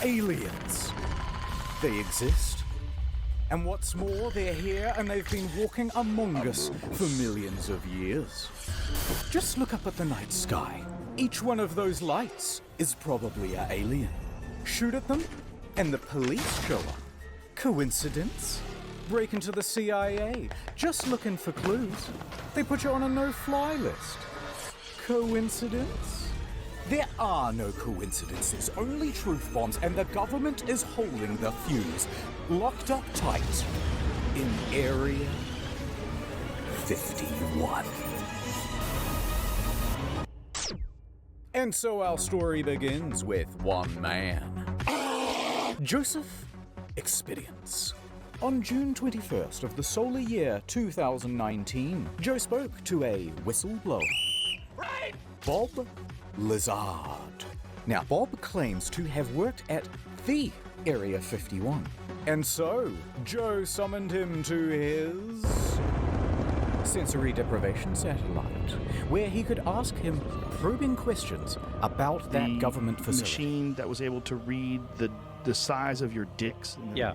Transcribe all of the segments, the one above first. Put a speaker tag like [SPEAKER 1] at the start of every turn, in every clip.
[SPEAKER 1] aliens. They exist. And what's more, they're here and they've been walking among us for millions of years. Just look up at the night sky. Each one of those lights is probably an alien. Shoot at them, and the police show up. Coincidence? Break into the CIA, just looking for clues. They put you on a no-fly list. Coincidence? There are no coincidences, only truth bombs, and the government is holding the fuse, locked up tight in Area 51. And so our story begins with one man, Joseph Experience. On June 21st of the solar year 2019, Joe spoke to a whistleblower, Bob Lazard. Now, Bob claims to have worked at the Area 51. And so, Joe summoned him to his sensory deprivation satellite, where he could ask him probing questions about that government facility.
[SPEAKER 2] Machine that was able to read the size of your dicks.
[SPEAKER 3] Yeah.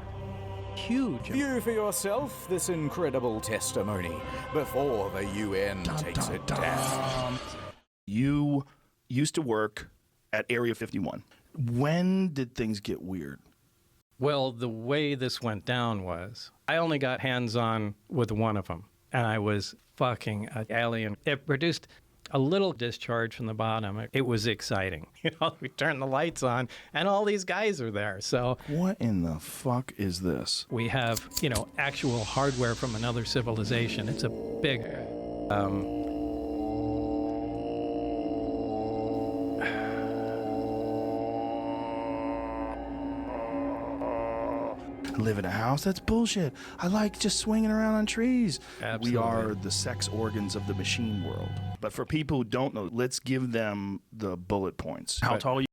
[SPEAKER 3] Huge.
[SPEAKER 1] View for yourself this incredible testimony before the UN takes it down.
[SPEAKER 2] You used to work at Area 51. When did things get weird?
[SPEAKER 3] Well, the way this went down was I only got hands-on with one of them, and I was fucking an alien. It produced a little discharge from the bottom. It was exciting. We turned the lights on, and all these guys are there. So
[SPEAKER 2] what in the fuck is this?
[SPEAKER 3] we have, actual hardware from another civilization. It's a big...
[SPEAKER 2] Live in a house? That's bullshit. I like just swinging around on trees.
[SPEAKER 3] Absolutely.
[SPEAKER 2] We are the sex organs of the machine world. But for people who don't know, let's give them the bullet points. How tall are you?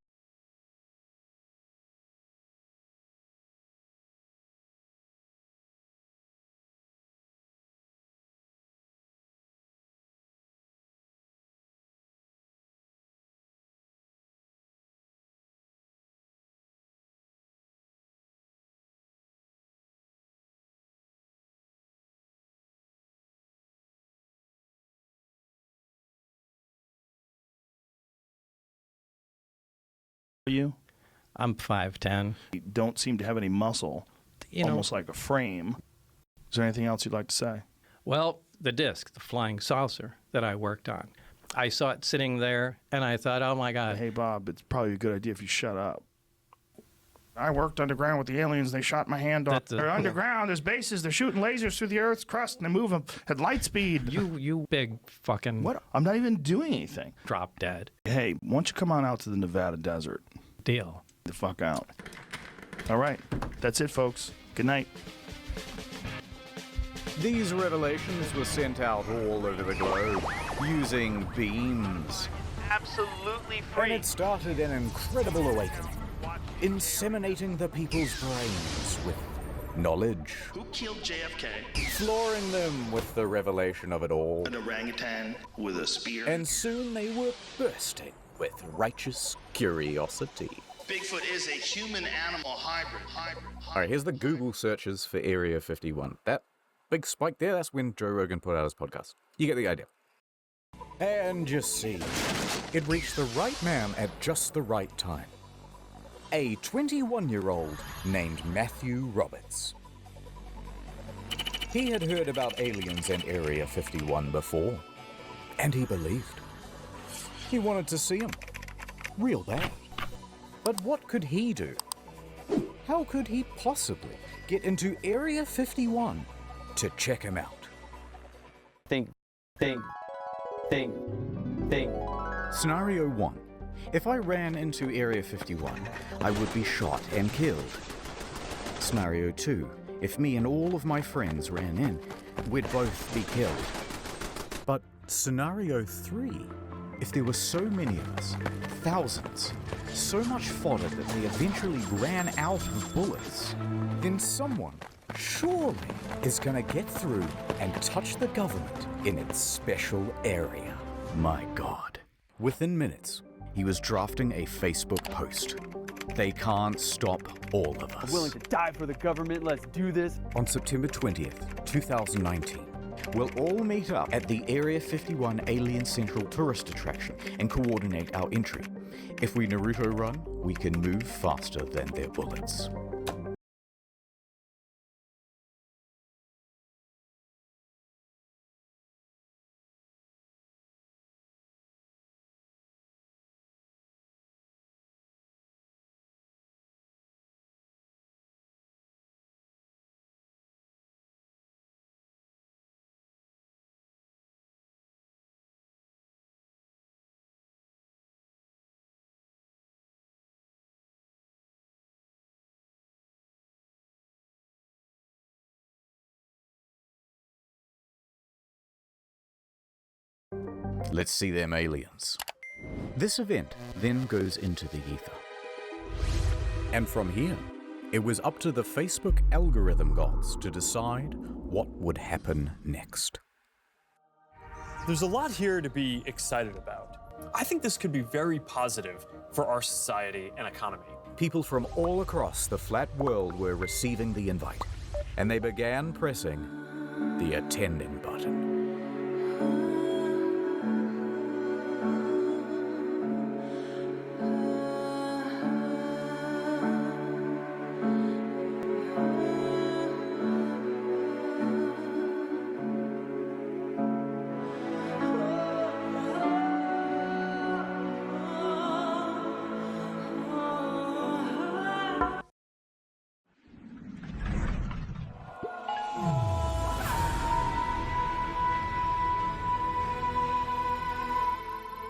[SPEAKER 3] I'm 5'10".
[SPEAKER 2] You don't seem to have any muscle, almost like a frame. Is there anything else you'd like to say?
[SPEAKER 3] Well, the disc, the flying saucer that I worked on. I saw it sitting there, and I thought, oh, my God.
[SPEAKER 2] Hey, Bob, it's probably a good idea if you shut up. I worked underground with the aliens. They shot my hand off. They're underground. There's bases. They're shooting lasers through the Earth's crust, and they move them at light speed.
[SPEAKER 3] You big fucking...
[SPEAKER 2] What? I'm not even doing anything.
[SPEAKER 3] Drop dead.
[SPEAKER 2] Hey, why don't you come on out to the Nevada desert?
[SPEAKER 3] Deal.
[SPEAKER 2] The fuck out. All right. That's it, folks. Good night.
[SPEAKER 1] These revelations were sent out all over the globe using beams.
[SPEAKER 4] Absolutely
[SPEAKER 1] And
[SPEAKER 4] free.
[SPEAKER 1] it started an incredible awakening, inseminating the people's brains with knowledge,
[SPEAKER 2] Who killed JFK?
[SPEAKER 1] flooring them with the revelation of it all.
[SPEAKER 2] An orangutan with a spear.
[SPEAKER 1] And soon they were bursting with righteous curiosity.
[SPEAKER 2] Bigfoot is a human-animal hybrid.
[SPEAKER 1] All right, here's the Google searches for Area 51. That big spike there, that's when Joe Rogan put out his podcast. You get the idea. And just see, it reached the right man at just the right time. A 21-year-old named Matthew Roberts. He had heard about aliens in Area 51 before, and he believed. He wanted to see them. Real bad. But what could he do? How could he possibly get into Area 51 to check him out?
[SPEAKER 4] Think.
[SPEAKER 1] Scenario 1. If I ran into Area 51, I would be shot and killed. Scenario 2. If me and all of my friends ran in, we'd both be killed. But Scenario 3. If there were so many of us, thousands, so much fodder that they eventually ran out of bullets, then someone, surely, is gonna get through and touch the government in its special area. My God. Within minutes, he was drafting a Facebook post. They can't stop all of us.
[SPEAKER 5] I'm willing to die for the government. Let's do this.
[SPEAKER 1] On September 20th, 2019, we'll all meet up at the Area 51 Alien Central Tourist Attraction and coordinate our entry. If we Naruto run, we can move faster than their bullets. Let's see them aliens. This event then goes into the ether. And from here, it was up to the Facebook algorithm gods to decide what would happen next.
[SPEAKER 6] There's a lot here to be excited about. I think this could be very positive for our society and economy.
[SPEAKER 1] People from all across the flat world were receiving the invite, and they began pressing the attending button.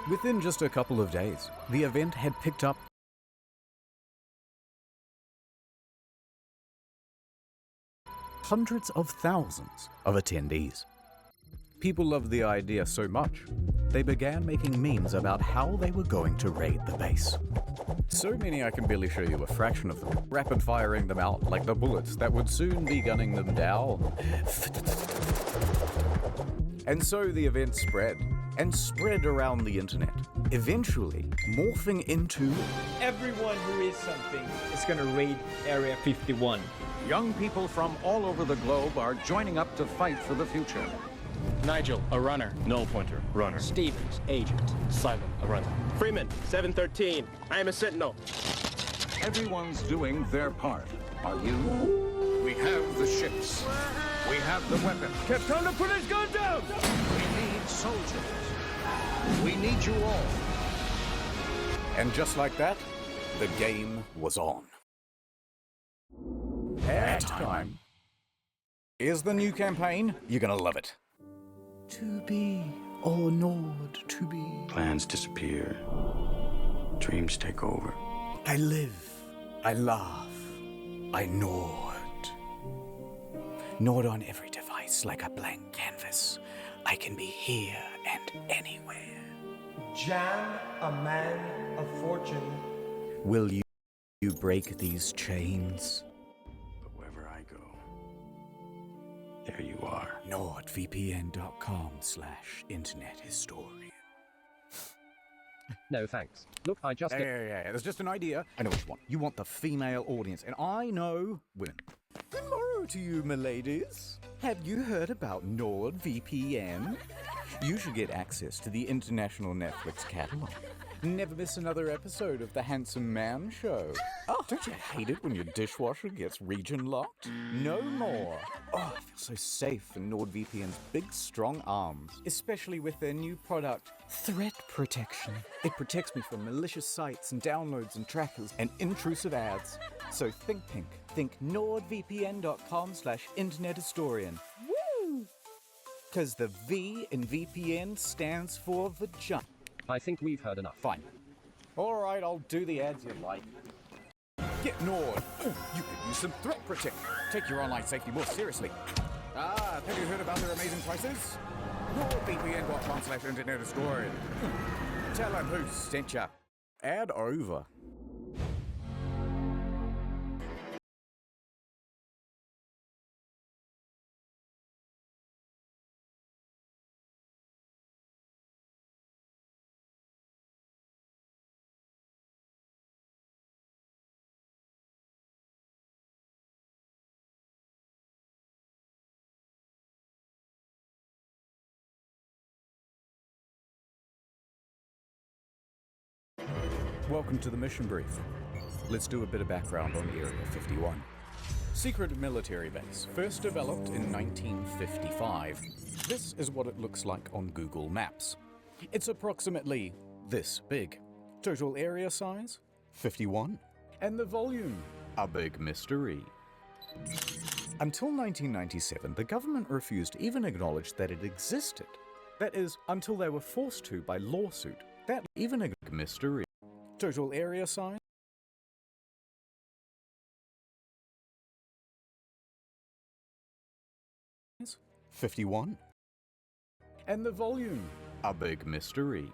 [SPEAKER 1] Within just a couple of days, the event had picked up hundreds of thousands of attendees. People loved the idea so much, they began making memes about how they were going to raid the base. So many I can barely show you a fraction of them, rapid firing them out like the bullets that would soon be gunning them down. And so the event spread, and spread around the internet, eventually morphing into
[SPEAKER 7] everyone who is something is gonna raid Area 51.
[SPEAKER 8] Young people from all over the globe are joining up to fight for the future.
[SPEAKER 9] Nigel, a runner.
[SPEAKER 6] Null pointer, runner.
[SPEAKER 7] Stevens, agent.
[SPEAKER 6] Simon, a runner.
[SPEAKER 9] Freeman, 713. I am a sentinel.
[SPEAKER 8] Everyone's doing their part. Are you? We have the ships. We have the weapons.
[SPEAKER 7] Time to put his gun down!
[SPEAKER 8] We need soldiers. We need you all.
[SPEAKER 1] And just like that, the game was on. Airtime. Here's the new campaign. You're gonna love it. To be or not to be.
[SPEAKER 10] Plans disappear. Dreams take over.
[SPEAKER 1] I live. I laugh. I nod. Nod on every device like a blank canvas. I can be here and anywhere.
[SPEAKER 11] Jam, a man of fortune.
[SPEAKER 1] Will you break these chains?
[SPEAKER 10] But wherever I go, there you are.
[SPEAKER 1] NordVPN.com/internet historian.
[SPEAKER 7] No, thanks. Look, I just...
[SPEAKER 1] Yeah. There's just an idea. I know what you want. You want the female audience, and I know women. Good morrow to you, my ladies. Have you heard about NordVPN? You should get access to the international Netflix catalog. Never miss another episode of The Handsome Man Show. Oh, don't you hate it when your dishwasher gets region locked? No more. Oh, I feel so safe in NordVPN's big, strong arms, especially with their new product, Threat Protection. It protects me from malicious sites and downloads and trackers and intrusive ads. So think pink. Think NordVPN.com/internet historian. Woo! Because the V in VPN stands for vagina.
[SPEAKER 7] I think we've heard enough.
[SPEAKER 1] Fine. All right, I'll do the ads you like. Get Nord. Ooh, you could use some threat protection. Take your online safety more seriously. Have you heard about their amazing prices? NordVPN.com/internet historian. Tell them who sent ya. Ad over. Welcome to the mission brief. Let's do a bit of background on Area 51. Secret military base, first developed in 1955. This is what it looks like on Google Maps. It's approximately this big. Total area size, 51. And the volume, a big mystery. Until 1997, the government refused to even acknowledge that it existed. That is, until they were forced to by lawsuit. That even a mystery. Total area size, 51. And the volume, a big mystery.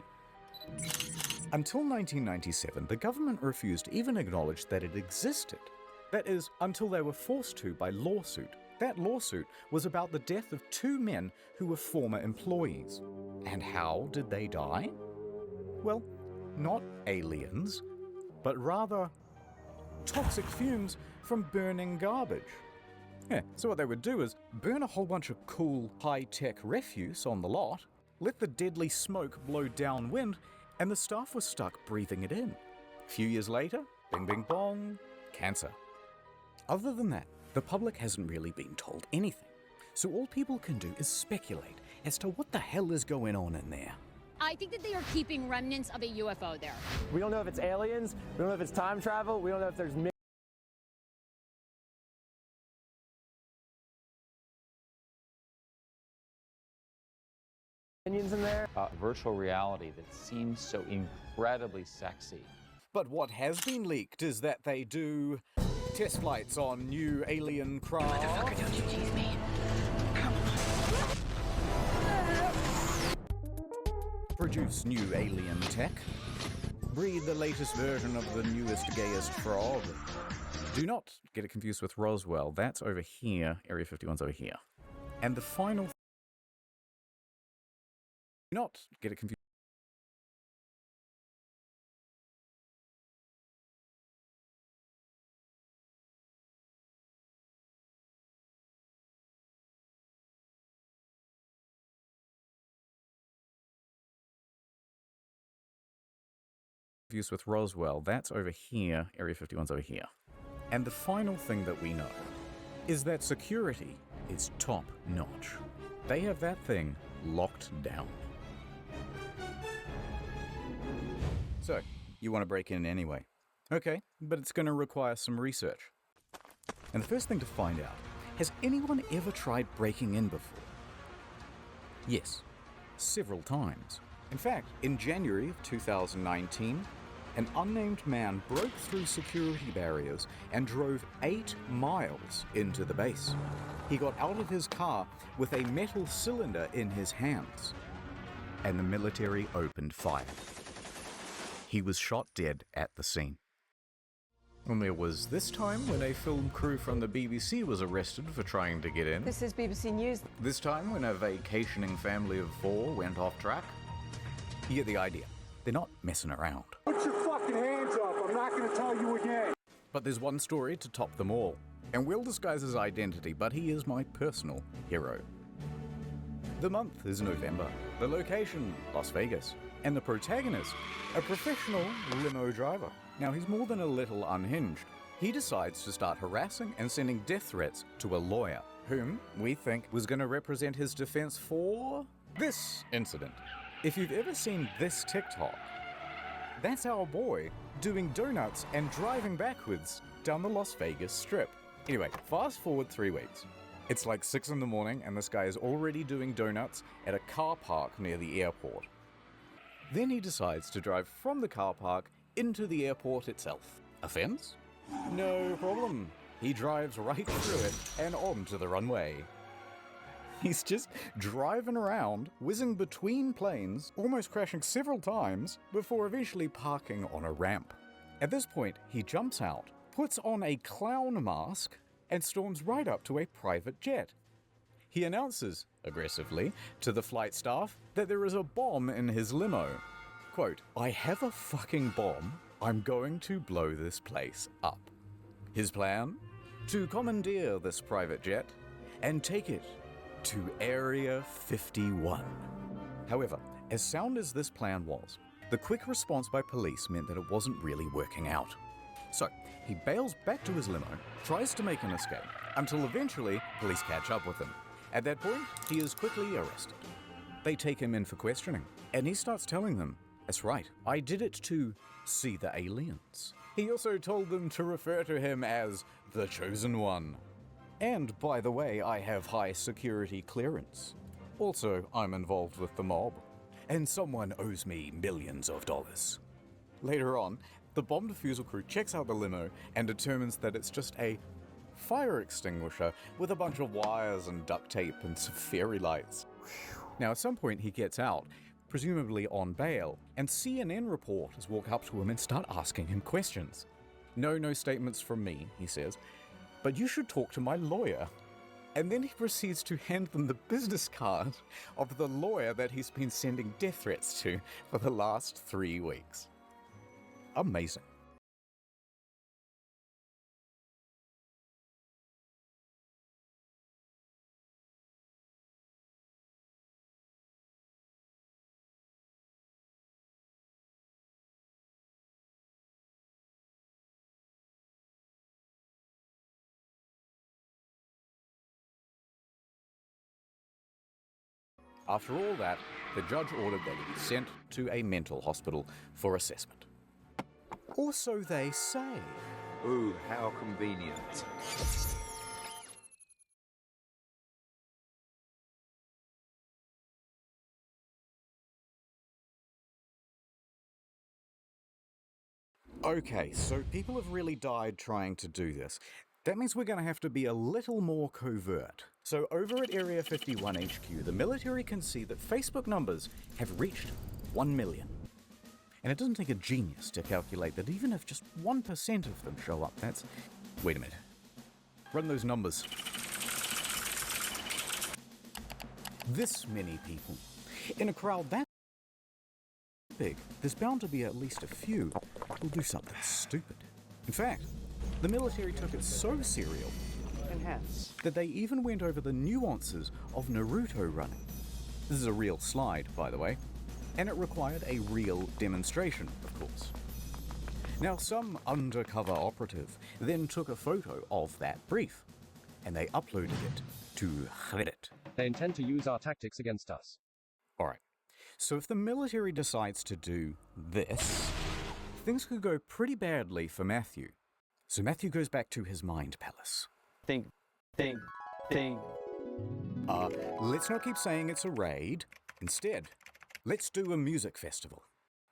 [SPEAKER 1] Until 1997, the government refused to even acknowledge that it existed. That is, until they were forced to by lawsuit. That lawsuit was about the death of 2 men who were former employees. And how did they die? Well, not aliens, but rather toxic fumes from burning garbage. Yeah, so what they would do is burn a whole bunch of cool, high-tech refuse on the lot, let the deadly smoke blow downwind, and the staff was stuck breathing it in. A few years later, bing bing bong, cancer. Other than that, the public hasn't really been told anything. So all people can do is speculate as to what the hell is going on in there.
[SPEAKER 12] I think that they are keeping remnants of a UFO there.
[SPEAKER 5] We don't know if it's aliens, we don't know if it's time travel, we don't know if there's minions in there.
[SPEAKER 13] Virtual reality that seems so incredibly sexy.
[SPEAKER 1] But what has been leaked is that they do test flights on new alien craft.
[SPEAKER 12] Motherfucker, don't you tease me.
[SPEAKER 1] Produce new alien tech. Breed the latest version of the newest, gayest frog. Do not get it confused with Roswell. That's over here. Area 51's over here. And the final... Do not get it confused. With Roswell, that's over here. Area 51's over here. And the final thing that we know is that security is top notch. They have that thing locked down. So, you want to break in anyway. Okay, but it's going to require some research. And the first thing to find out, has anyone ever tried breaking in before? Yes, several times. In fact, in January of 2019, an unnamed man broke through security barriers and drove 8 miles into the base. He got out of his car with a metal cylinder in his hands, and the military opened fire. He was shot dead at the scene. And there was this time when a film crew from the BBC was arrested for trying to get in.
[SPEAKER 14] This is BBC News.
[SPEAKER 1] This time when a vacationing family of 4 went off track. You get the idea. They're not messing around.
[SPEAKER 15] Put your fucking hands up. I'm not going to tell you again.
[SPEAKER 1] But there's one story to top them all. And Will disguise his identity, but he is my personal hero. The month is November. The location, Las Vegas. And the protagonist, a professional limo driver. Now, he's more than a little unhinged. He decides to start harassing and sending death threats to a lawyer, whom we think was going to represent his defense for this incident. If you've ever seen this TikTok, that's our boy doing donuts and driving backwards down the Las Vegas Strip. Anyway, fast forward 3 weeks. It's like 6 in the morning and this guy is already doing donuts at a car park near the airport. Then he decides to drive from the car park into the airport itself. Offense? No problem. He drives right through it and onto the runway. He's just driving around, whizzing between planes, almost crashing several times, before eventually parking on a ramp. At this point, he jumps out, puts on a clown mask, and storms right up to a private jet. He announces, aggressively, to the flight staff that there is a bomb in his limo. Quote, "I have a fucking bomb. I'm going to blow this place up." His plan? To commandeer this private jet and take it to Area 51. However, as sound as this plan was, The quick response by police meant that it wasn't really working out. So, he bails back to his limo, tries to make an escape, until eventually police catch up with him. At that point, he is quickly arrested. They take him in for questioning, and he starts telling them, "That's right, I did it to see the aliens." He also told them to refer to him as the Chosen One. And by the way, I have high security clearance. Also, I'm involved with the mob, and someone owes me millions of dollars. Later on, the bomb defusal crew checks out the limo and determines that it's just a fire extinguisher with a bunch of wires and duct tape and some fairy lights. Now, at some point, he gets out, presumably on bail, and CNN reporters walk up to him and start asking him questions. No statements from me, he says, but you should talk to my lawyer. And then he proceeds to hand them the business card of the lawyer that he's been sending death threats to for the last 3 weeks. Amazing. After all that, the judge ordered that he be sent to a mental hospital for assessment. Or so they say.
[SPEAKER 10] Ooh, how convenient.
[SPEAKER 1] Okay, so people have really died trying to do this. That means we're going to have to be a little more covert. So over at Area 51 HQ, the military can see that Facebook numbers have reached 1 million. And it doesn't take a genius to calculate that even if just 1% of them show up, that's... Wait a minute. Run those numbers. This many people. In a crowd that big, there's bound to be at least a few who'll do something stupid. In fact, the military took it so serial that they even went over the nuances of Naruto running. This is a real slide, by the way, and it required a real demonstration, of course. Now, some undercover operative then took a photo of that brief, and they uploaded it to Reddit.
[SPEAKER 14] They intend to use our tactics against us.
[SPEAKER 1] Alright, so if the military decides to do this, things could go pretty badly for Matthew. So Matthew goes back to his mind palace.
[SPEAKER 4] Think.
[SPEAKER 1] Let's not keep saying it's a raid. Instead, let's do a music festival.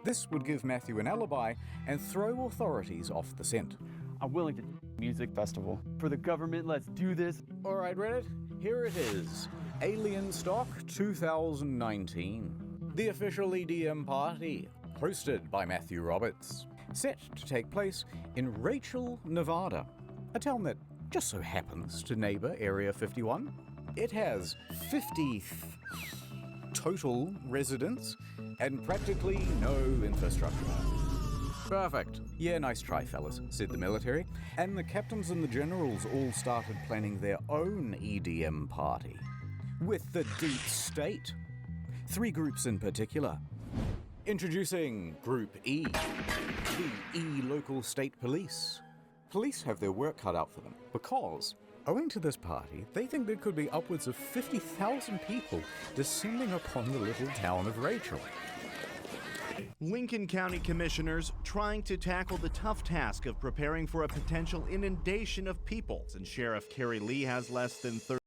[SPEAKER 1] This would give Matthew an alibi and throw authorities off the scent.
[SPEAKER 16] I'm willing to music festival. For the government, let's do this.
[SPEAKER 1] Alright, Reddit, here it is. Alien Stock 2019. The official EDM party, hosted by Matthew Roberts. Set to take place in Rachel, Nevada, a town that just so happens to neighbor Area 51. It has 50 total residents and practically no infrastructure. Perfect. Yeah, nice try, fellas, said the military. And the captains and the generals all started planning their own EDM party. With the deep state. 3 groups in particular. Introducing Group E, the E local state police. Police have their work cut out for them because, owing to this party, they think there could be upwards of 50,000 people descending upon the little town of Rachel.
[SPEAKER 17] Lincoln County commissioners trying to tackle the tough task of preparing for a potential inundation of people, and Sheriff Kerry Lee has less than 30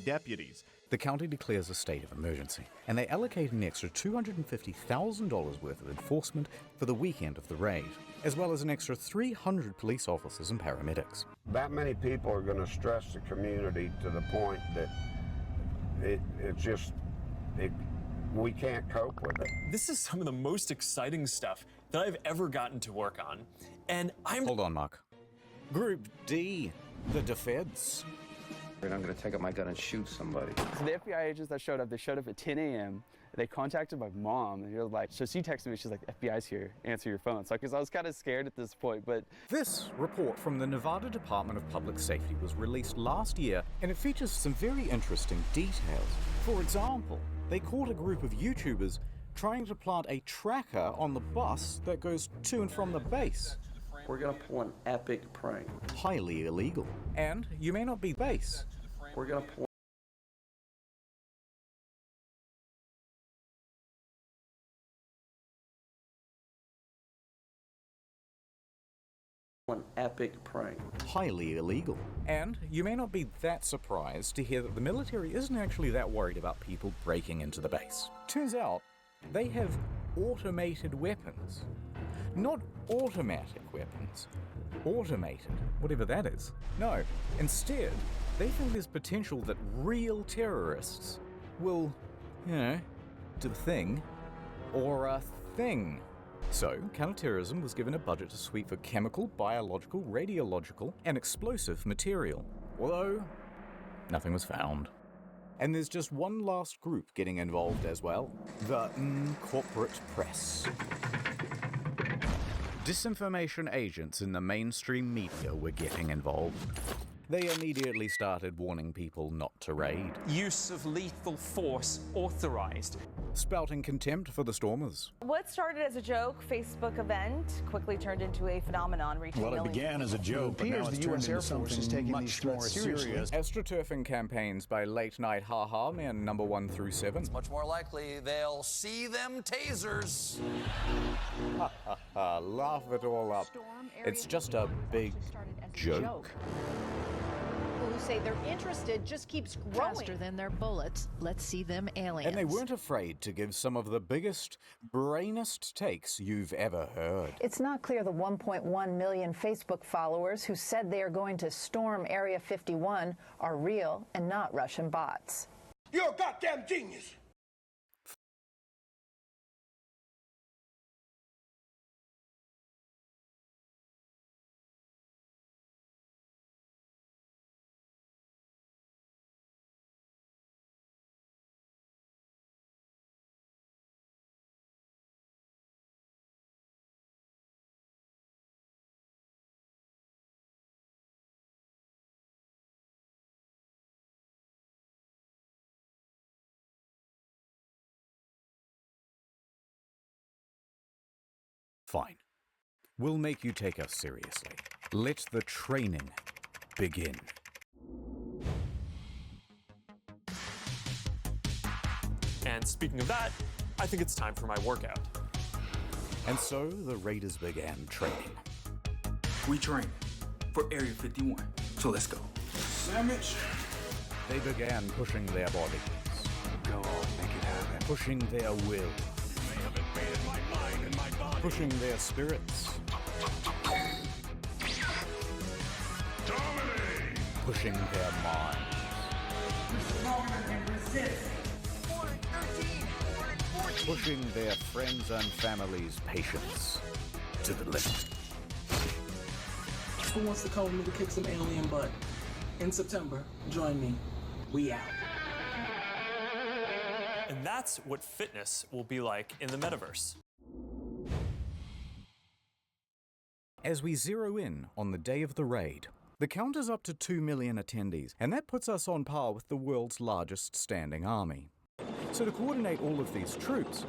[SPEAKER 17] deputies.
[SPEAKER 1] The county declares a state of emergency, and they allocate an extra $250,000 worth of enforcement for the weekend of the raid, as well as an extra 300 police officers and paramedics.
[SPEAKER 18] That many people are going to stress the community to the point that we can't cope with it.
[SPEAKER 6] This is some of the most exciting stuff that I've ever gotten to work on, and I'm...
[SPEAKER 1] Hold on, Mark. Group D, the Defeds.
[SPEAKER 18] And I'm gonna take out my gun and shoot somebody.
[SPEAKER 16] So the FBI agents that showed up, they showed up at 10 a.m. They contacted my mom, and she was like, so she texted me, she's like, FBI's here, answer your phone. So, because I was kind of scared at this point, but...
[SPEAKER 1] This report from the Nevada Department of Public Safety was released last year, and it features some very interesting details. For example, they caught a group of YouTubers trying to plant a tracker on the bus that goes to and from the base.
[SPEAKER 18] We're gonna pull an epic prank.
[SPEAKER 1] Highly illegal. And you may not be base.
[SPEAKER 18] We're gonna pull an epic prank.
[SPEAKER 1] Highly illegal. And you may not be that surprised to hear that the military isn't actually that worried about people breaking into the base. Turns out, they have automated weapons. Not automatic weapons. Automated, whatever that is. No, instead, they think there's potential that real terrorists will, do the thing, or a thing. So, counterterrorism was given a budget to sweep for chemical, biological, radiological, and explosive material. Although, nothing was found. And there's just one last group getting involved as well. The corporate press. Disinformation agents in the mainstream media were getting involved. They immediately started warning people not to raid.
[SPEAKER 19] Use of lethal force authorized.
[SPEAKER 1] Spouting contempt for the stormers.
[SPEAKER 20] What started as a joke Facebook event quickly turned into a phenomenon reaching
[SPEAKER 21] Well, it began as a joke, but now it's turned into something much more serious.
[SPEAKER 1] Astroturfing campaigns by late-night haha men number 1 through 7.
[SPEAKER 22] It's much more likely they'll see them tasers.
[SPEAKER 1] Laugh it all up. It's just a big joke.
[SPEAKER 23] People who say they're interested just keeps growing. Faster than their bullets. Let's see them aliens.
[SPEAKER 1] And they weren't afraid to give some of the biggest, brainest takes you've ever heard.
[SPEAKER 23] It's not clear the 1.1 million Facebook followers who said they are going to storm Area 51 are real and not Russian bots.
[SPEAKER 15] You're a goddamn genius!
[SPEAKER 1] Fine. We'll make you take us seriously. Let the training begin.
[SPEAKER 6] And speaking of that, I think it's time for my workout.
[SPEAKER 1] And so the Raiders began training.
[SPEAKER 24] We train for Area 51, so let's go. Sandwich.
[SPEAKER 1] They began pushing their bodies.
[SPEAKER 10] Go on, make it happen.
[SPEAKER 1] Pushing their will. Pushing their spirits.
[SPEAKER 10] Dominate!
[SPEAKER 1] Pushing their minds. Pushing their friends and family's patience to the limit.
[SPEAKER 25] Who wants to come with me to kick some alien butt? In September, join me. We out.
[SPEAKER 6] And that's what fitness will be like in the metaverse.
[SPEAKER 1] As we zero in on the day of the raid, the count is up to 2 million attendees, and that puts us on par with the world's largest standing army. So to coordinate all of these troops,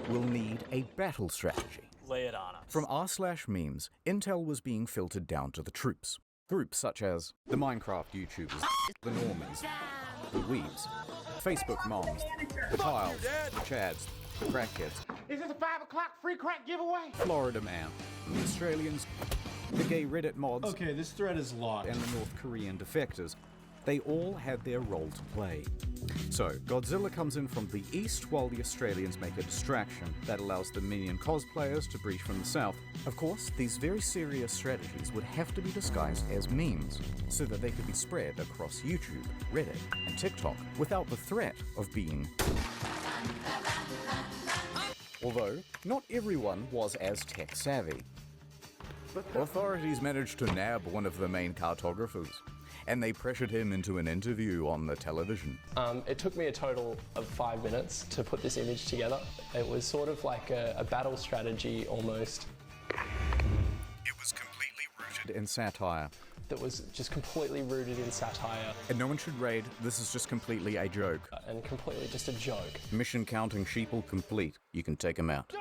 [SPEAKER 1] we'll need a battle strategy.
[SPEAKER 6] Lay it on us.
[SPEAKER 1] From r/memes, intel was being filtered down to the troops. Groups such as the Minecraft YouTubers, the Normans, the Weebs, Facebook moms, the Kyles, the Chads, the crackheads.
[SPEAKER 15] Is this a 5 o'clock free crack giveaway?
[SPEAKER 1] Florida Man, the Australians, the gay Reddit mods.
[SPEAKER 26] Okay, this thread is locked.
[SPEAKER 1] And the North Korean defectors. They all had their role to play. So, Godzilla comes in from the east while the Australians make a distraction that allows the minion cosplayers to breach from the south. Of course, these very serious strategies would have to be disguised as memes so that they could be spread across YouTube, Reddit, and TikTok without the threat of being... Although, not everyone was as tech-savvy. Authorities managed to nab one of the main cartographers, and they pressured him into an interview on the television.
[SPEAKER 2] It took me a total of 5 minutes to put this image together. It was sort of like a battle strategy almost.
[SPEAKER 1] It was completely rooted in satire.
[SPEAKER 2] That was just completely rooted in satire.
[SPEAKER 1] And no one should raid, this is just completely a joke.
[SPEAKER 2] And completely just a joke.
[SPEAKER 1] Mission counting sheeple complete. You can take him out.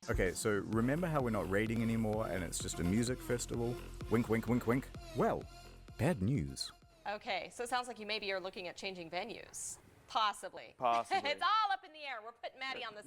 [SPEAKER 1] Okay, so remember how we're not raiding anymore and it's just a music festival? Wink, wink, wink, wink. Well, bad news.
[SPEAKER 3] Okay, so it sounds like you maybe are looking at changing venues. Possibly.
[SPEAKER 16] Possibly.
[SPEAKER 3] It's all up in the air. We're putting Maddie on this.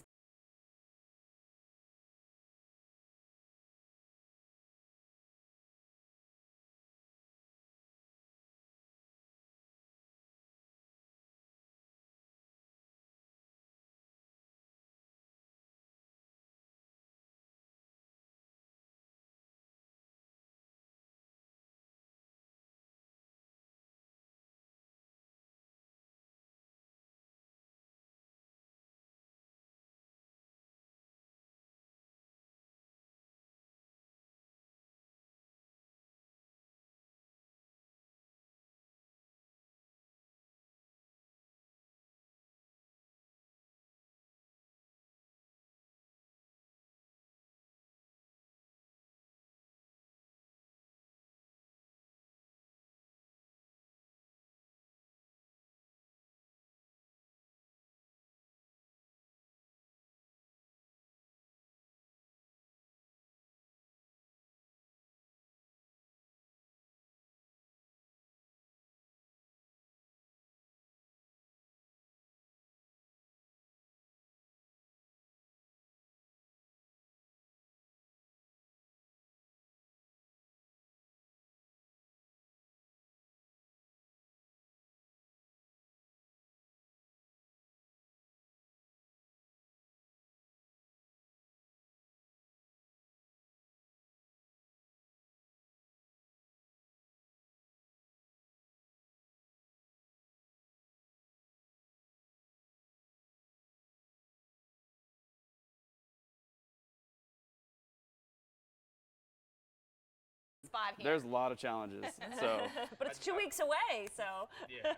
[SPEAKER 3] Here.
[SPEAKER 16] There's a lot of challenges, so.
[SPEAKER 3] But it's 2 weeks away, so. Yeah.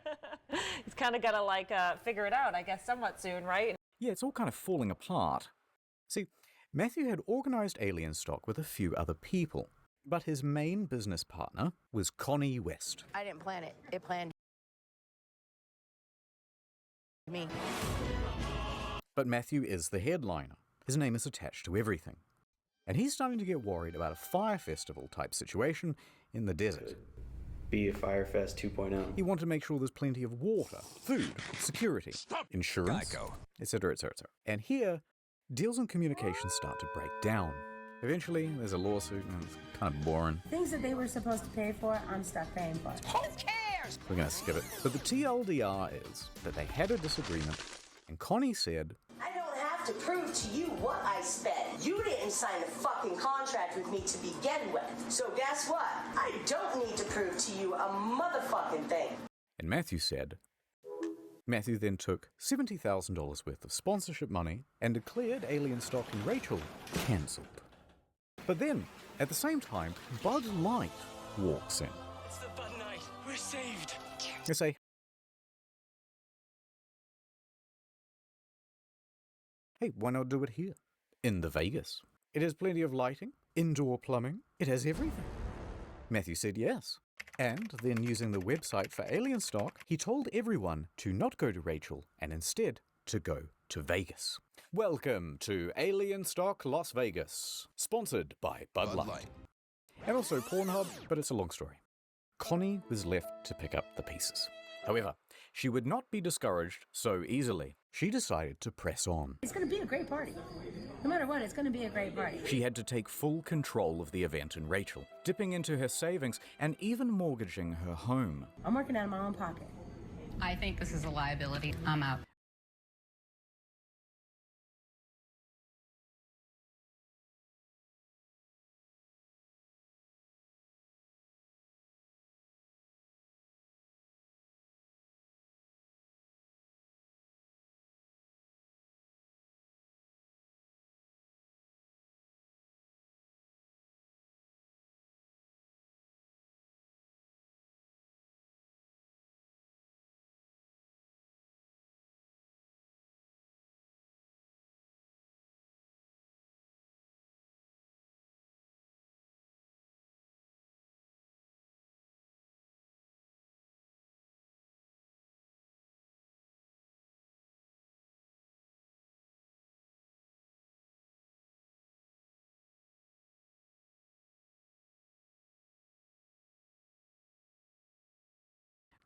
[SPEAKER 3] He's kind of got to like figure it out, I guess, somewhat soon, right?
[SPEAKER 1] Yeah, it's all kind of falling apart. See, Matthew had organized Alien Stock with a few other people, but his main business partner was Connie West.
[SPEAKER 8] I didn't plan it. It planned me.
[SPEAKER 1] But Matthew is the headliner. His name is attached to everything. And he's starting to get worried about a fire festival type situation in the desert.
[SPEAKER 4] Be a Firefest 2.0.
[SPEAKER 1] He wanted to make sure there's plenty of water, food, security, insurance, etc., etc., etc. And here, deals and communications start to break down. Eventually, there's a lawsuit, and it's kind of boring.
[SPEAKER 9] Things that they were supposed to pay for, I'm stuck paying for.
[SPEAKER 3] Who cares?
[SPEAKER 1] We're going to skip it. But the TLDR is that they had a disagreement, and Connie said,
[SPEAKER 11] I don't have to prove to you what I spent. You didn't sign a fucking contract with me to begin with. So guess what? I don't need to prove to you a motherfucking thing.
[SPEAKER 1] And Matthew said, Matthew then took $70,000 worth of sponsorship money and declared Alien Stock and Rachel cancelled. But then, at the same time, Bud Light walks in.
[SPEAKER 25] It's the Bud Night. We're saved.
[SPEAKER 1] They say, hey, why not do it here? In the Vegas. It has plenty of lighting, indoor plumbing, it has everything. Matthew said yes. And then using the website for Alien Stock, he told everyone to not go to Rachel and instead to go to Vegas. Welcome to Alien Stock Las Vegas, sponsored by Bud Light. And also Pornhub, but it's a long story. Connie was left to pick up the pieces. However, she would not be discouraged so easily. She decided to press on.
[SPEAKER 9] It's going to be a great party. No matter what, it's going to be a great party.
[SPEAKER 1] She had to take full control of the event in Rachel, dipping into her savings and even mortgaging her home.
[SPEAKER 9] I'm working out of my own pocket.
[SPEAKER 12] I think this is a liability. I'm out.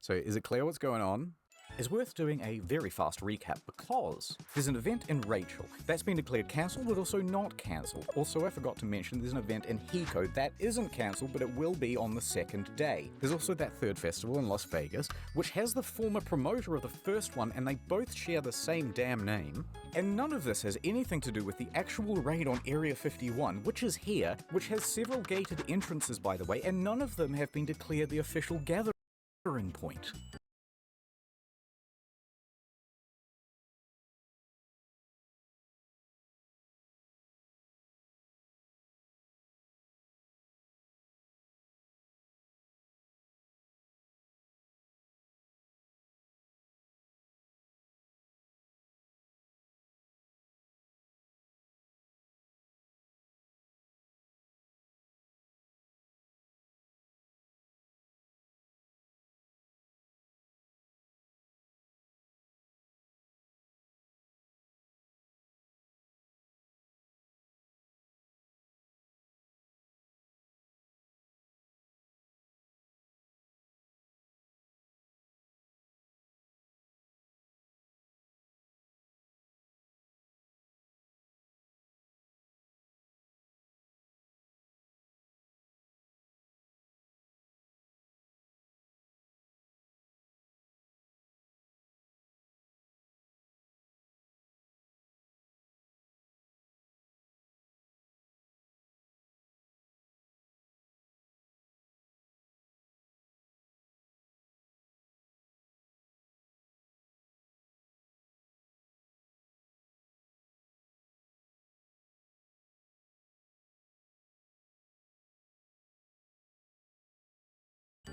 [SPEAKER 1] So is it clear what's going on? It's worth doing a very fast recap because there's an event in Rachel that's been declared cancelled but also not cancelled. Also, I forgot to mention there's an event in Hiko that isn't cancelled but it will be on the second day. There's also that third festival in Las Vegas, which has the former promoter of the first one and they both share the same damn name. And none of this has anything to do with the actual raid on Area 51, which is here, which has several gated entrances by the way, and none of them have been declared the official gathering point.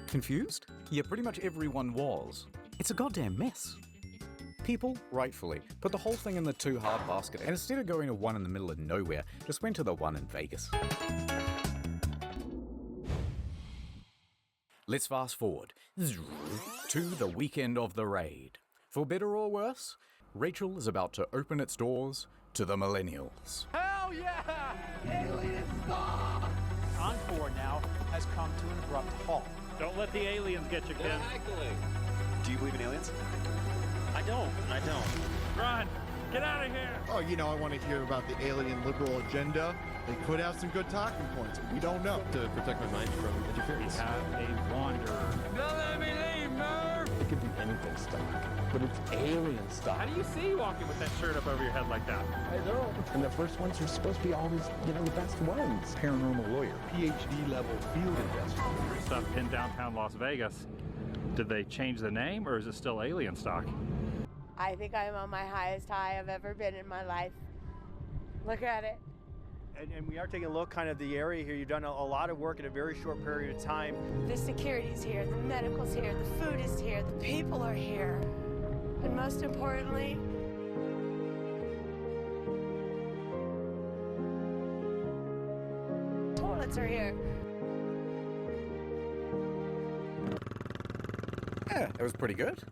[SPEAKER 1] Confused? Yeah, pretty much everyone was. It's a goddamn mess. People, rightfully, put the whole thing in the too hard basket and instead of going to one in the middle of nowhere, just went to the one in Vegas. Let's fast forward to the weekend of the raid. For better or worse, Rachel is about to open its doors to the millennials.
[SPEAKER 5] Hell yeah! Alien stuff! Encore now has come to an abrupt halt.
[SPEAKER 7] Don't let the aliens get you, Ken.
[SPEAKER 13] Do you believe in aliens?
[SPEAKER 7] I don't. Run! Get out of here!
[SPEAKER 14] Oh, you know, I want to hear about the alien liberal agenda. They could have some good talking points. We don't know.
[SPEAKER 13] To protect my mind from interference.
[SPEAKER 7] We have a wanderer.
[SPEAKER 5] Don't let me leave, Merv!
[SPEAKER 17] It could be anything stuff, but it's alien stuff.
[SPEAKER 7] How do you see walking with that shirt up over your head like that?
[SPEAKER 17] I don't. And the first ones are supposed to be always, the best ones.
[SPEAKER 21] Paranormal lawyer, PhD level field investigator.
[SPEAKER 7] Stuff in downtown Las Vegas. Did they change the name or is it still alien stock?
[SPEAKER 26] I think I'm on my highest high I've ever been in my life. Look at it.
[SPEAKER 27] And we are taking a look kind of the area here. You've done a lot of work in a very short period of time.
[SPEAKER 26] The security's here, the medical's here, the food is here, the people are here. And most importantly, toilets are here.
[SPEAKER 1] Yeah, it was pretty good.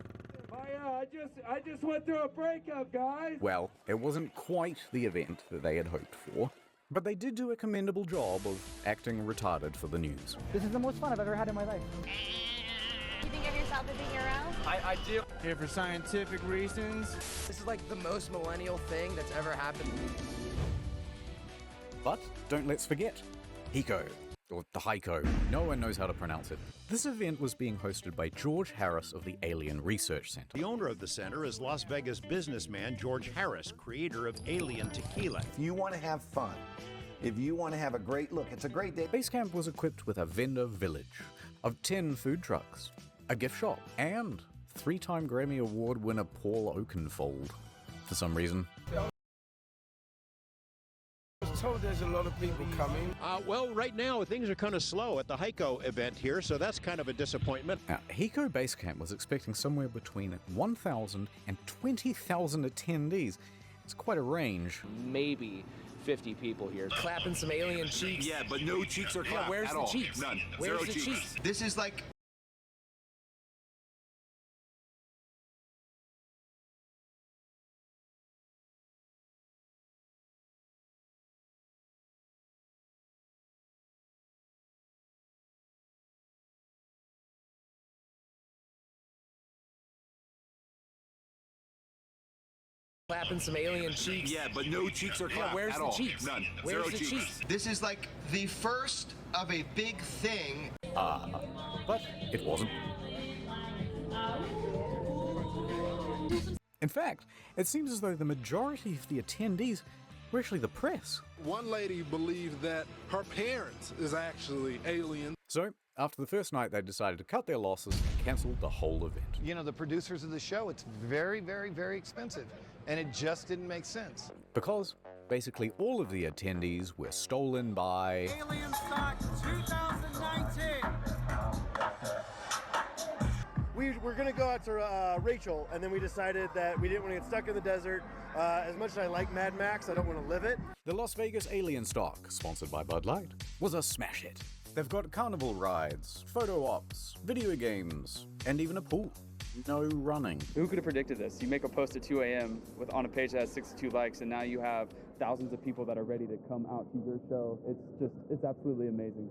[SPEAKER 5] I just went through a breakup, guys.
[SPEAKER 1] Well, it wasn't quite the event that they had hoped for, but they did do a commendable job of acting retarded for the news.
[SPEAKER 28] This is the most fun I've ever had in my life.
[SPEAKER 29] You think of yourself as a hero?
[SPEAKER 27] I do.
[SPEAKER 14] Here for scientific reasons.
[SPEAKER 30] This is like the most millennial thing that's ever happened.
[SPEAKER 1] But don't let's forget, Hiko, or the Heiko. No one knows how to pronounce it. This event was being hosted by George Harris of the Alien Research Center.
[SPEAKER 31] The owner of the center is Las Vegas businessman George Harris, creator of Alien Tequila.
[SPEAKER 32] If you want to have fun, if you want to have a great look, it's a great day.
[SPEAKER 1] Base camp was equipped with a vendor village of 10 food trucks, a gift shop, and 3-time Grammy Award winner Paul Oakenfold. For some reason.
[SPEAKER 15] I was told there's a lot of people coming.
[SPEAKER 31] Well, right now things are kind of slow at the Heiko event here, so that's kind of a disappointment.
[SPEAKER 1] Now, Hiko Base Camp was expecting somewhere between 1,000 and 20,000 attendees. It's quite a range.
[SPEAKER 33] Maybe 50 people here.
[SPEAKER 30] Clapping some alien cheeks.
[SPEAKER 10] Yeah, but no cheeks are clapped.
[SPEAKER 30] Yeah, where's
[SPEAKER 10] at
[SPEAKER 30] the
[SPEAKER 10] all.
[SPEAKER 30] cheeks?
[SPEAKER 10] None.
[SPEAKER 30] Where's
[SPEAKER 10] Zero
[SPEAKER 30] the cheeks?
[SPEAKER 10] This is like
[SPEAKER 30] Clapping some alien cheeks.
[SPEAKER 2] Yeah, but no cheeks are clapped
[SPEAKER 30] where's
[SPEAKER 2] at
[SPEAKER 30] the
[SPEAKER 2] all.
[SPEAKER 30] cheeks?
[SPEAKER 2] None.
[SPEAKER 30] Where's
[SPEAKER 2] Zero
[SPEAKER 30] the cheeks?
[SPEAKER 21] This is like the first of a big thing.
[SPEAKER 1] But it wasn't. In fact, it seems as though the majority of the attendees were actually the press.
[SPEAKER 15] One lady believed that her parents is actually alien.
[SPEAKER 1] So, after the first night, they decided to cut their losses and cancelled the whole event.
[SPEAKER 21] You know, the producers of the show, it's very, very, very expensive. And it just didn't make sense.
[SPEAKER 1] Because basically all of the attendees were stolen by
[SPEAKER 3] Alien Stock 2019.
[SPEAKER 27] We were going to go out to Rachel, and then we decided that we didn't want to get stuck in the desert. As much as I like Mad Max, I don't want to live it.
[SPEAKER 1] The Las Vegas Alien Stock, sponsored by Bud Light, was a smash hit. They've got carnival rides, photo ops, video games, and even a pool. No running.
[SPEAKER 4] Who could have predicted this? You make a post at 2 a.m. on a page that has 62 likes, and now you have thousands of people that are ready to come out to your show. It's absolutely amazing.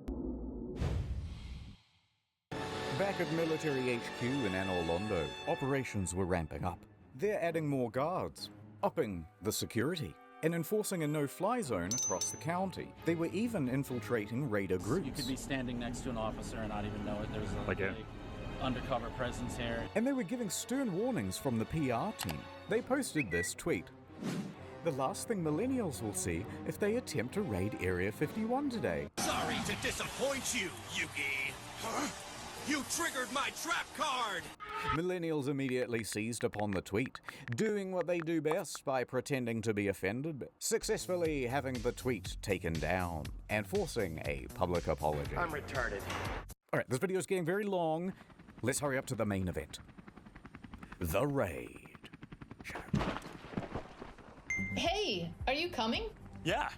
[SPEAKER 1] Back at Military HQ in Anne Arundel, operations were ramping up. They're adding more guards, upping the security, and enforcing a no-fly zone across the county. They were even infiltrating raider groups.
[SPEAKER 6] You could be standing next to an officer and not even know it. There's a undercover presence here.
[SPEAKER 1] And they were giving stern warnings from the PR team. They posted this tweet. The last thing millennials will see if they attempt to raid Area 51 today.
[SPEAKER 3] Sorry to disappoint you, Yuki. Huh? You triggered my trap card!
[SPEAKER 1] Millennials immediately seized upon the tweet, doing what they do best by pretending to be offended, successfully having the tweet taken down, and forcing a public apology.
[SPEAKER 21] I'm retarded.
[SPEAKER 1] Alright, this video is getting very long. Let's hurry up to the main event. The raid.
[SPEAKER 8] Hey, are you coming?
[SPEAKER 3] Yeah.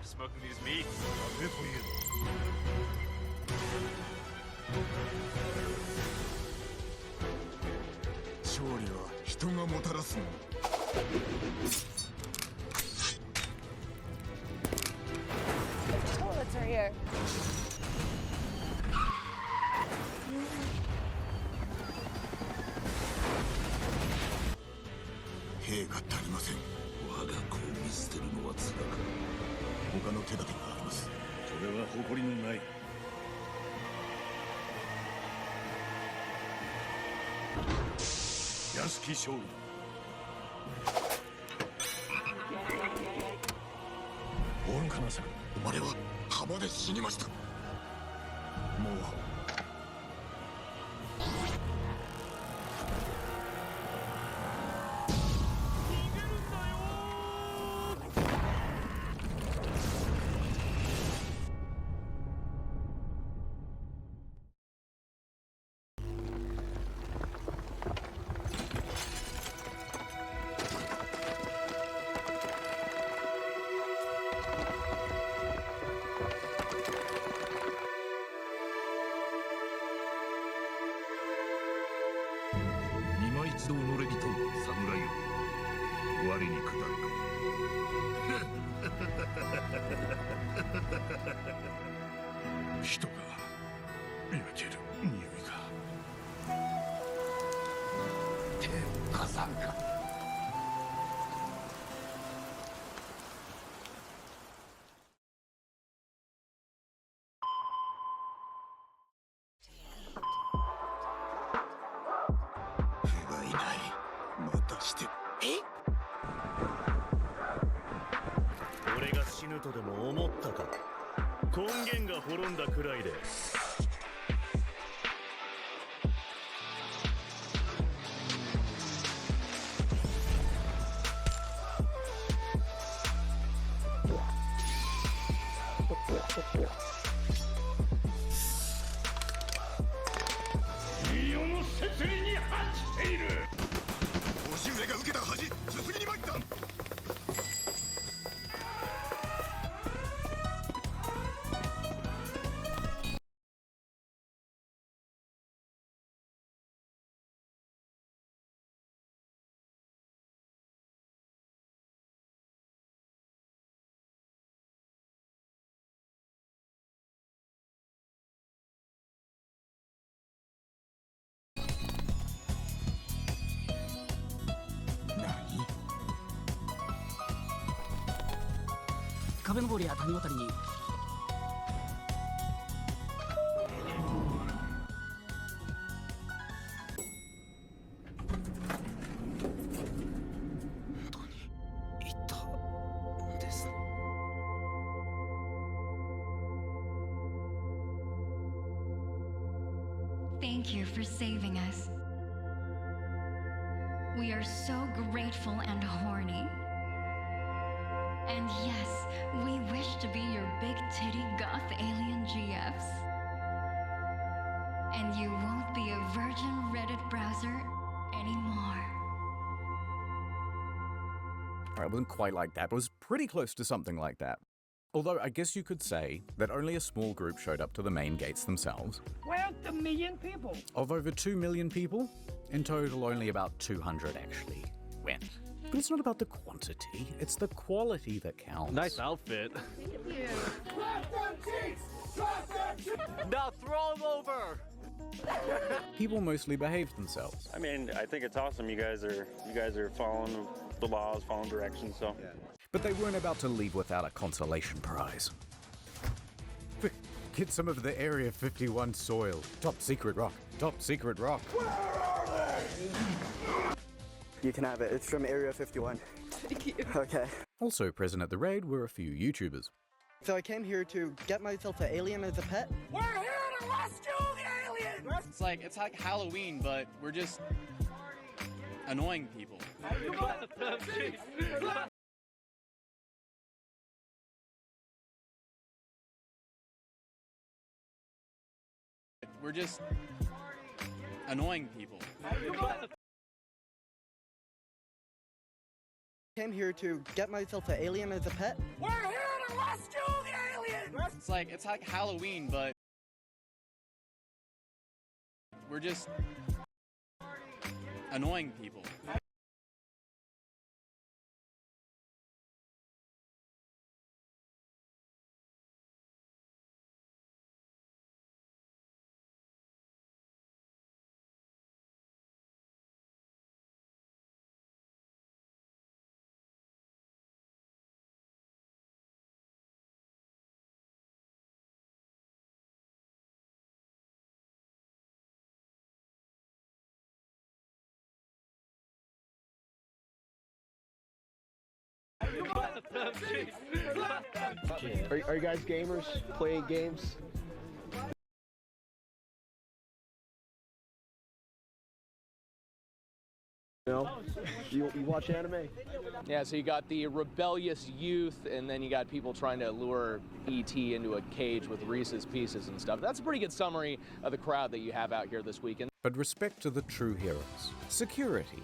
[SPEAKER 3] Smoking these meats.
[SPEAKER 15] Good for you.
[SPEAKER 26] Toilets are here.
[SPEAKER 3] 屋敷少尉愚かなさ生まれは浜で死にましたもう
[SPEAKER 2] 一同のれびと侍よ我に下るか
[SPEAKER 3] 人が焼ける匂いが手を貸さんか
[SPEAKER 9] 俺が死ぬとでも思ったか根源が滅んだくらいで
[SPEAKER 3] 世の摂理に反している叔父上が受けた恥すすぎに参った
[SPEAKER 11] 壁登りや谷渡りにいたんですね。
[SPEAKER 12] Thank you for saving us. We are so grateful and horny. And yes, we wish to be your big titty goth alien GFs. And you won't be a virgin Reddit browser anymore.
[SPEAKER 1] It wasn't quite like that, but it was pretty close to something like that. Although I guess you could say that only a small group showed up to the main gates themselves.
[SPEAKER 28] Well, a million people.
[SPEAKER 1] Of over 2 million people, in total only about 200 actually went. But it's not about the quantity, it's the quality that counts.
[SPEAKER 7] Nice outfit.
[SPEAKER 28] Thank you.
[SPEAKER 9] Now throw him over!
[SPEAKER 1] People mostly behaved themselves.
[SPEAKER 13] I mean, I think it's awesome. You guys are following the laws, following directions, so. Yeah.
[SPEAKER 1] But they weren't about to leave without a consolation prize. Get some of the Area 51 soil. Top secret rock. Top secret rock.
[SPEAKER 16] Where are they? You can have it. It's from Area 51.
[SPEAKER 28] Thank you.
[SPEAKER 16] Okay.
[SPEAKER 1] Also present at the raid were a few YouTubers.
[SPEAKER 16] So I came here to get myself an alien as a pet.
[SPEAKER 28] We're here to rescue the aliens!
[SPEAKER 4] It's like Halloween, but we're just annoying people. We're just annoying people.
[SPEAKER 16] Came here to get myself an alien as a pet.
[SPEAKER 28] We're here to rescue the aliens!
[SPEAKER 4] It's like Halloween, but we're just annoying people.
[SPEAKER 5] Are you guys gamers? Playing games? No? You watch anime?
[SPEAKER 33] Yeah, so you got the rebellious youth, and then you got people trying to lure E.T. into a cage with Reese's Pieces and stuff. That's a pretty good summary of the crowd that you have out here this weekend.
[SPEAKER 1] But respect to the true heroes. Security.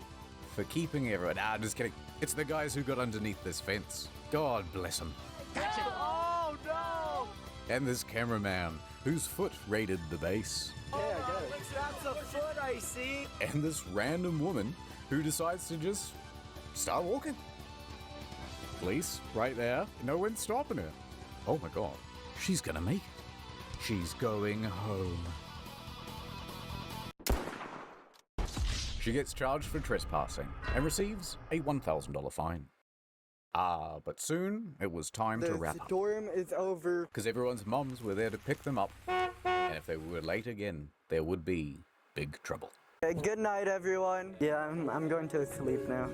[SPEAKER 1] For keeping everyone... Ah, just kidding. It's the guys who got underneath this fence. God bless them.
[SPEAKER 28] Oh no!
[SPEAKER 1] And this cameraman, whose foot raided the base.
[SPEAKER 28] Yeah, I got it. That's a foot I see.
[SPEAKER 1] And this random woman who decides to just start walking. Police, right there. No one's stopping her. Oh my god. She's gonna make it. She's going home. She gets charged for trespassing and receives a $1,000 fine. But soon it was time to wrap up.
[SPEAKER 16] The storm is over.
[SPEAKER 1] Because everyone's mums were there to pick them up. And if they were late again, there would be big trouble.
[SPEAKER 16] Good night, everyone. Yeah, I'm going to sleep now.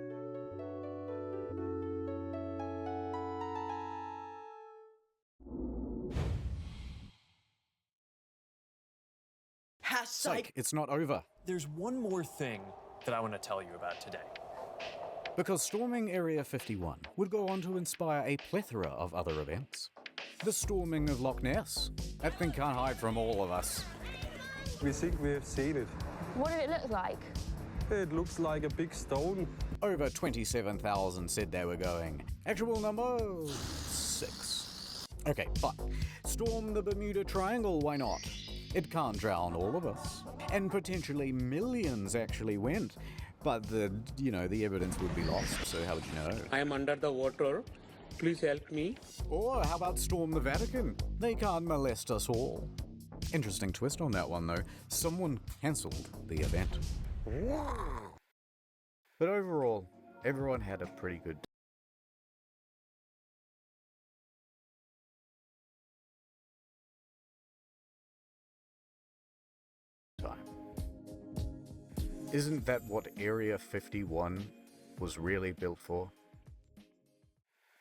[SPEAKER 1] Psych, it's not over.
[SPEAKER 14] There's one more thing that I want to tell you about today.
[SPEAKER 1] Because storming Area 51 would go on to inspire a plethora of other events. The storming of Loch Ness. That thing can't hide from all of us.
[SPEAKER 17] We think we have seen it.
[SPEAKER 18] What did it look like?
[SPEAKER 17] It looks like a big stone.
[SPEAKER 1] Over 27,000 said they were going. Actual number 6. Okay, but storm the Bermuda Triangle, why not? It can't drown all of us. And potentially millions actually went. But the evidence would be lost, so how would you know?
[SPEAKER 19] I am under the water. Please help me.
[SPEAKER 1] Or how about storm the Vatican? They can't molest us all. Interesting twist on that one, though. Someone cancelled the event. But overall, everyone had a pretty good time. Isn't that what Area 51 was really built for?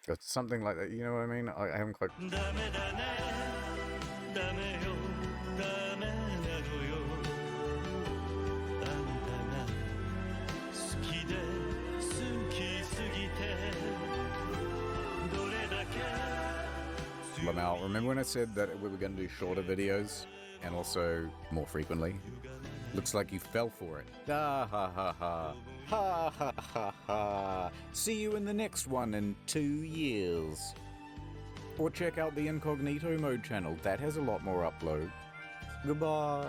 [SPEAKER 1] It's something like that, you know what I mean? I haven't quite... Lamau, remember when I said that we were going to do shorter videos and also more frequently? Looks like you fell for it. Ha ha ha ha. Ha ha ha ha. See you in the next one in 2 years. Or check out the Incognito Mode channel. That has a lot more upload. Goodbye.